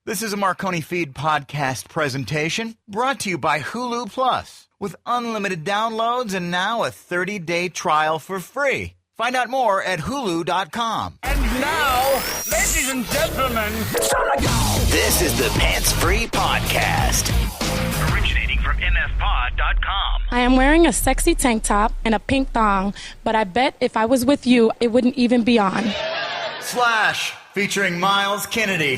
This is a Marconi Feed podcast presentation brought to you by Hulu Plus with unlimited downloads and now a 30-day trial for free. Find out more at hulu.com. And now, ladies and gentlemen, this is the Pants Free Podcast, originating from mfpod.com. I am wearing a sexy tank top and a pink thong, but I bet if I was with you, it wouldn't even be on. Slash, featuring Miles Kennedy.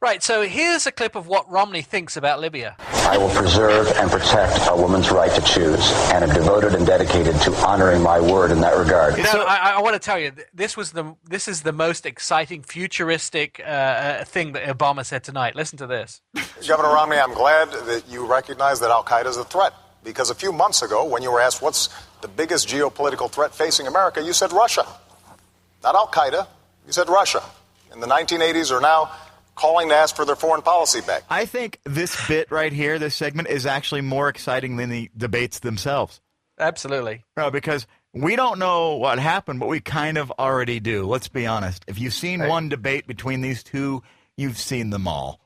Right, so here's a clip of what Romney thinks about Libya. I will preserve and protect a woman's right to choose, and am devoted and dedicated to honoring my word in that regard. Now, I want to tell you, this is the most exciting, futuristic thing that Obama said tonight. Listen to this. Governor Romney, I'm glad that you recognize that Al-Qaeda is a threat, because a few months ago, when you were asked what's the biggest geopolitical threat facing America, you said Russia. Not Al-Qaeda, you said Russia. In the 1980s are now calling to ask for their foreign policy back. I think this bit right here, this segment, is actually more exciting than the debates themselves. Absolutely. No, because we don't know what happened, but we kind of already do. Let's be honest. If you've seen one debate between these two, you've seen them all.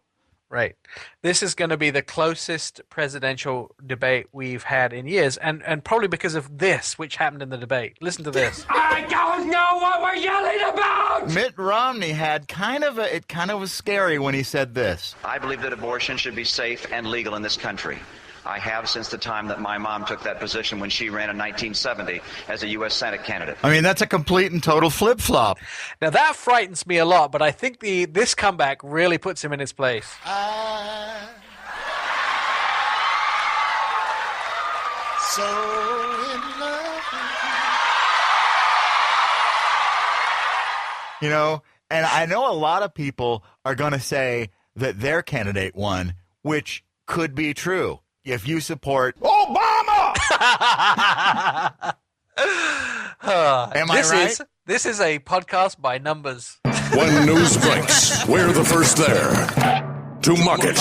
Right. This is going to be the closest presidential debate we've had in years, and probably because of this, which happened in the debate. Listen to this. I don't know what we're yelling about! Mitt Romney had it kind of was scary when he said this. I believe that abortion should be safe and legal in this country. I have since the time that my mom took that position when she ran in 1970 as a U.S. Senate candidate. I mean, that's a complete and total flip-flop. Now, that frightens me a lot, but I think this comeback really puts him in his place. So in love with you. You know, and I know a lot of people are going to say that their candidate won, which could be true. If you support Obama! Am I right? This is a podcast by numbers. When news breaks, we're the first there to muck it.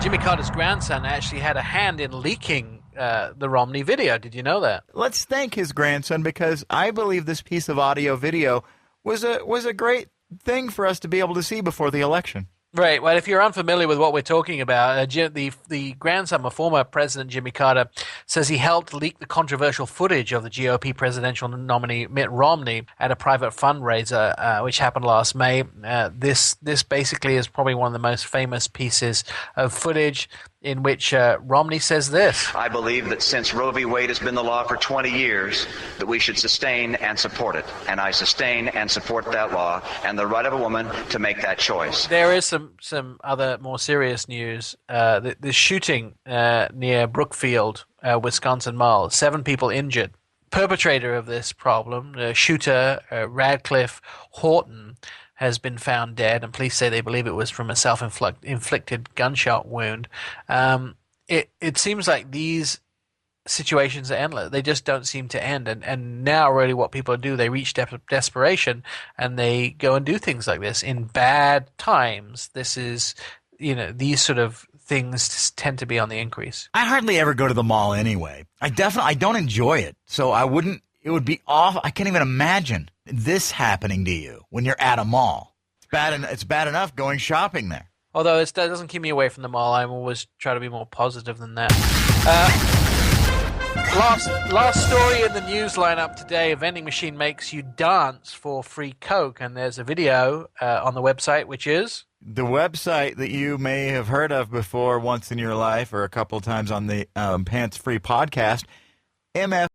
Jimmy Carter's grandson actually had a hand in leaking the Romney video. Did you know that? Let's thank his grandson, because I believe this piece of audio video was a great thing for us to be able to see before the election. Right. Well, if you're unfamiliar with what we're talking about, the grandson of former President Jimmy Carter says he helped leak the controversial footage of the GOP presidential nominee Mitt Romney at a private fundraiser, which happened last May. This basically is probably one of the most famous pieces of footage in which Romney says this. I believe that since Roe v. Wade has been the law for 20 years, that we should sustain and support it. And I sustain and support that law and the right of a woman to make that choice. There is some other more serious news. The shooting near Brookfield, Wisconsin Mall, 7 people injured. Perpetrator of this problem, the shooter, Radcliffe Horton, has been found dead, and police say they believe it was from a self-inflicted gunshot wound. It seems like these situations are endless. They just don't seem to end. And now really what people do, they reach desperation, and they go and do things like this. In bad times, this is, these sort of things tend to be on the increase. I hardly ever go to the mall anyway. I don't enjoy it. So it would be awful. I can't even imagine this happening to you when you're at a mall. It's bad enough going shopping there. Although that doesn't keep me away from the mall. I'm always try to be more positive than that. Last story in the news lineup today: a vending machine makes you dance for free Coke, and there's a video on the website, which is the website that you may have heard of before once in your life or a couple times on the Pants Free podcast, MF.